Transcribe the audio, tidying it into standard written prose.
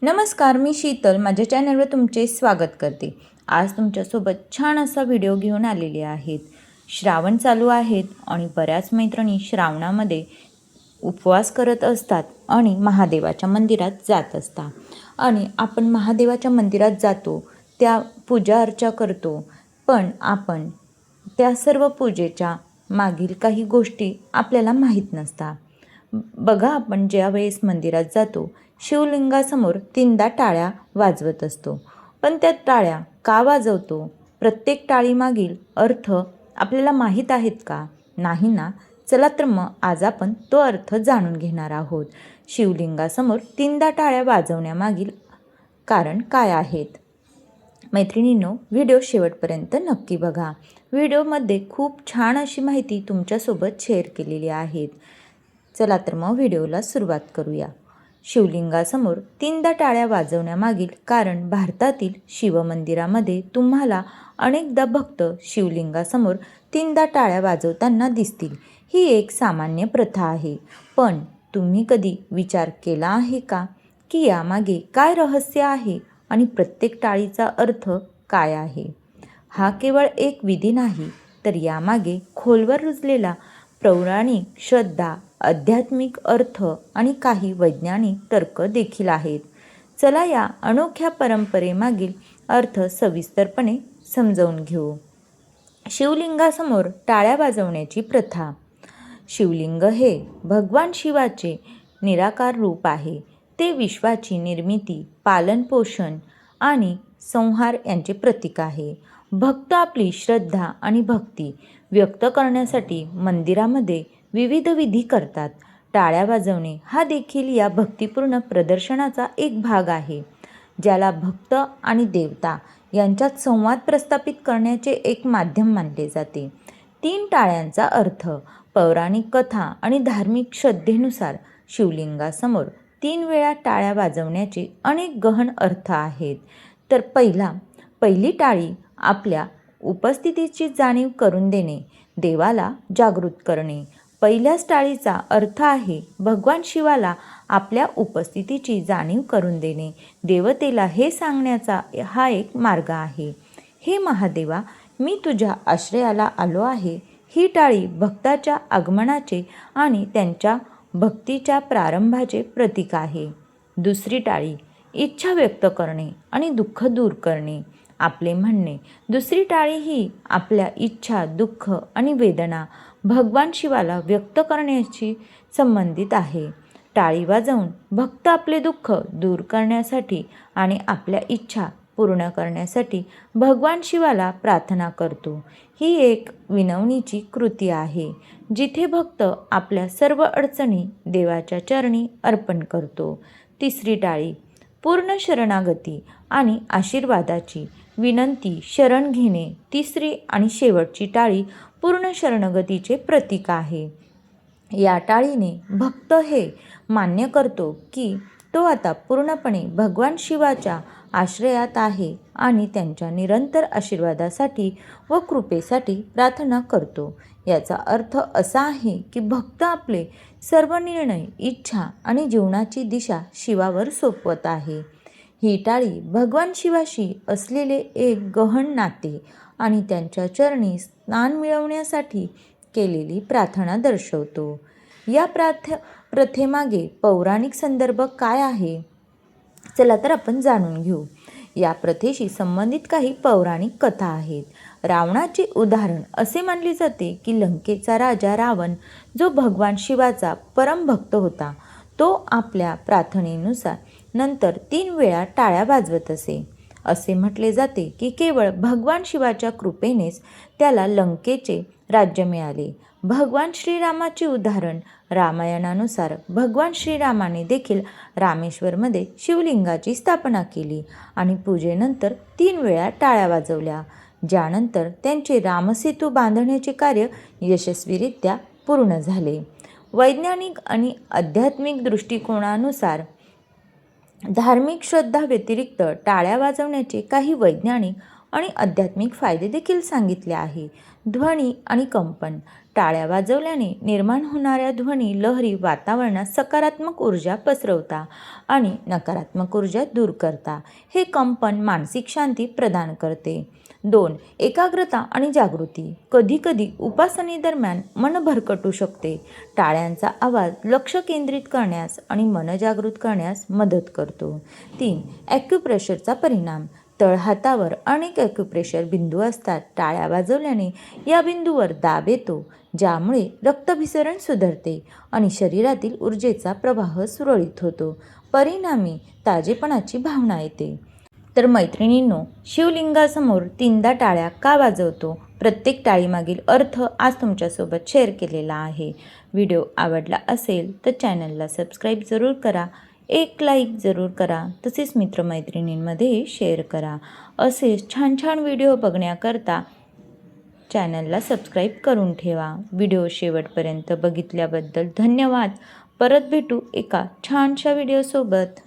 नमस्कार, मी शीतल माझ्या चॅनलवर तुमचे स्वागत करते। आज तुमच्यासोबत छान असा व्हिडिओ घेऊन आलेले आहेत। श्रावण चालू आहेत आणि बऱ्याच मैत्रिणी श्रावणामध्ये उपवास करत असतात आणि महादेवाच्या मंदिरात जात असतात आणि आपण महादेवाच्या मंदिरात जातो, त्या पूजा अर्चा करतो, पण आपण त्या सर्व पूजेच्या मागील काही गोष्टी आपल्याला माहीत नसतात। बघा, आपण ज्या वेळेस मंदिरात जातो शिवलिंगासमोर 3दा टाळ्या वाजवत असतो, पण त्या टाळ्या का वाजवतो? प्रत्येक टाळीमागील अर्थ आपल्याला माहीत आहेत का? नाही ना? चला तर मग आज आपण तो अर्थ जाणून घेणार आहोत। शिवलिंगासमोर 3दा टाळ्या वाजवण्यामागील कारण काय आहेत? मैत्रिणींनो, व्हिडिओ शेवटपर्यंत नक्की बघा। व्हिडिओमध्ये खूप छान अशी माहिती तुमच्यासोबत शेअर केलेली आहे। चला तर मग व्हिडिओला सुरुवात करूया। शिवलिंगासमोर 3दा टाळ्या वाजवण्यामागील कारण भारतातील शिवमंदिरामध्ये तुम्हाला अनेकदा भक्त शिवलिंगासमोर 3दा टाळ्या वाजवताना दिसतील। ही एक सामान्य प्रथा आहे, पण तुम्ही कधी विचार केला आहे का की यामागे काय रहस्य आहे आणि प्रत्येक टाळीचा अर्थ काय आहे? हा केवळ एक विधी नाही, तर यामागे खोलवर रुजलेला पौराणिक श्रद्धा, आध्यात्मिक अर्थ आणि काही वैज्ञानिक तर्क देखील आहेत। चला या अनोख्या परंपरेमागील अर्थ सविस्तरपणे समजावून घेऊ। शिवलिंगासमोर टाळ्या वाजवण्याची प्रथा। शिवलिंग हे भगवान शिवाचे निराकार रूप आहे। ते विश्वाची निर्मिती, पालनपोषण आणि संहार यांचे प्रतीक आहे। भक्त आपली श्रद्धा आणि भक्ती व्यक्त करण्यासाठी मंदिरामध्ये विविध विधी करतात। टाळ्या वाजवणे हा देखील या भक्तिपूर्ण प्रदर्शनाचा एक भाग आहे, ज्याला भक्त आणि देवता यांच्यात संवाद प्रस्थापित करण्याचे एक माध्यम मानले जाते। 3 टाळ्यांचा अर्थ। पौराणिक कथा आणि धार्मिक श्रद्धेनुसार शिवलिंगासमोर 3 वेळा टाळ्या वाजवण्याचे अनेक गहन अर्थ आहेत। तर पहिली टाळी आपल्या उपस्थितीची जाणीव करून देणे, देवाला जागृत करणे। पहिल्याच टाळीचा अर्थ आहे भगवान शिवाला आपल्या उपस्थितीची जाणीव करून देणे। देवतेला हे सांगण्याचा हा एक मार्ग आहे, हे महादेवा, मी तुझ्या आश्रयाला आलो आहे। ही टाळी भक्ताच्या आगमनाचे आणि त्यांच्या भक्तीच्या प्रारंभाचे प्रतीक आहे। दुसरी टाळी इच्छा व्यक्त करणे आणि दुःख दूर करणे, आपले म्हणणे। दुसरी टाळी ही आपल्या इच्छा, दुःख आणि वेदना भगवान शिवाला व्यक्त करण्याशी संबंधित आहे। टाळी वाजवून भक्त आपले दुःख दूर करण्यासाठी आणि आपल्या इच्छा पूर्ण करण्यासाठी भगवान शिवाला प्रार्थना करतो। ही एक विनवणीची कृती आहे, जिथे भक्त आपल्या सर्व अडचणी देवाच्या चरणी अर्पण करतो। तिसरी टाळी पूर्ण शरणागती आणि आशीर्वादाची विनंती, शरण घेणे। तिसरी आणि शेवटची टाळी पूर्ण शरणगतीचे प्रतीक आहे। या टाळीने भक्त हे मान्य करतो की तो आता पूर्णपणे भगवान शिवाच्या आश्रयात आहे आणि त्यांच्या निरंतर आशीर्वादासाठी व कृपेसाठी प्रार्थना करतो। याचा अर्थ असा आहे की भक्त आपले सर्व निर्णय, इच्छा आणि जीवनाची दिशा शिवावर सोपवत आहे। ही टाळी भगवान शिवाशी असलेले एक गहन नाते आणि त्यांच्या चरणी स्नान मिळवण्यासाठी केलेली प्रार्थना दर्शवतो। या प्रथेमागे पौराणिक संदर्भ काय आहे? चला तर आपण जाणून घेऊ। या प्रथेशी संबंधित काही पौराणिक कथा आहेत। रावणाचे उदाहरण असे मानले जाते की लंकेचा राजा रावण, जो भगवान शिवाचा परम भक्त होता, तो आपल्या प्रार्थनेनुसार नंतर 3 वेळा टाळ्या वाजवत असे। असे म्हटले जाते की केवळ भगवान शिवाच्या कृपेनेच त्याला लंकेचे राज्य मिळाले। भगवान श्रीरामाचे उदाहरण। रामायणानुसार भगवान श्रीरामाने देखील रामेश्वरमध्ये शिवलिंगाची स्थापना केली आणि पूजेनंतर 3 वेळा टाळ्या वाजवल्या, ज्यानंतर त्यांचे रामसेतू बांधण्याचे कार्य यशस्वीरित्या पूर्ण झाले। वैज्ञानिक आणि आध्यात्मिक दृष्टिकोनानुसार धार्मिक श्रद्धा व्यतिरिक्त टाळ्या वाजवण्याचे काही वैज्ञानिक आणि आध्यात्मिक फायदे देखील सांगितले आहे। ध्वनी आणि कंपन। टाळ्या वाजवल्याने निर्माण होणाऱ्या ध्वनी लहरी वातावरणात सकारात्मक ऊर्जा पसरवता आणि नकारात्मक ऊर्जा दूर करता. हे कंपन मानसिक शांती प्रदान करते. 2. एकाग्रता आणि जागृती. कधीकधी उपासनेदरम्यान मन भरकटू शकते. टाळ्यांचा आवाज लक्ष केंद्रित करण्यास आणि मन जागृत करण्यास मदत करतो. 3. ॲक्युप्रेशरचा परिणाम. तळहातावर अनेक ॲक्युप्रेशर बिंदू असतात. टाळ्या वाजवल्याने या बिंदूवर दाब येतो, ज्यामुळे रक्तभिसरण सुधारते आणि शरीरातील ऊर्जेचा प्रवाह सुरळीत होतो. परिणामी ताजेपणाची भावना येते. तर मैत्रिणींनो, शिवलिंगासमोर 3दा टाळ्या का वाजवतो? प्रत्येक टाळीमागील अर्थ आज तुमच्यासोबत शेअर केलेला आहे. व्हिडिओ आवडला असेल तर चॅनलला सबस्क्राईब जरूर करा, एक लाईक जरूर करा, तसेच मित्रमैत्रिणींमध्ये शेअर करा. असेच छान छान व्हिडिओ बघण्याकरता चॅनलला सबस्क्राईब करून ठेवा. व्हिडिओ शेवटपर्यंत बघितल्याबद्दल धन्यवाद. परत भेटू एका छानशा व्हिडिओसोबत.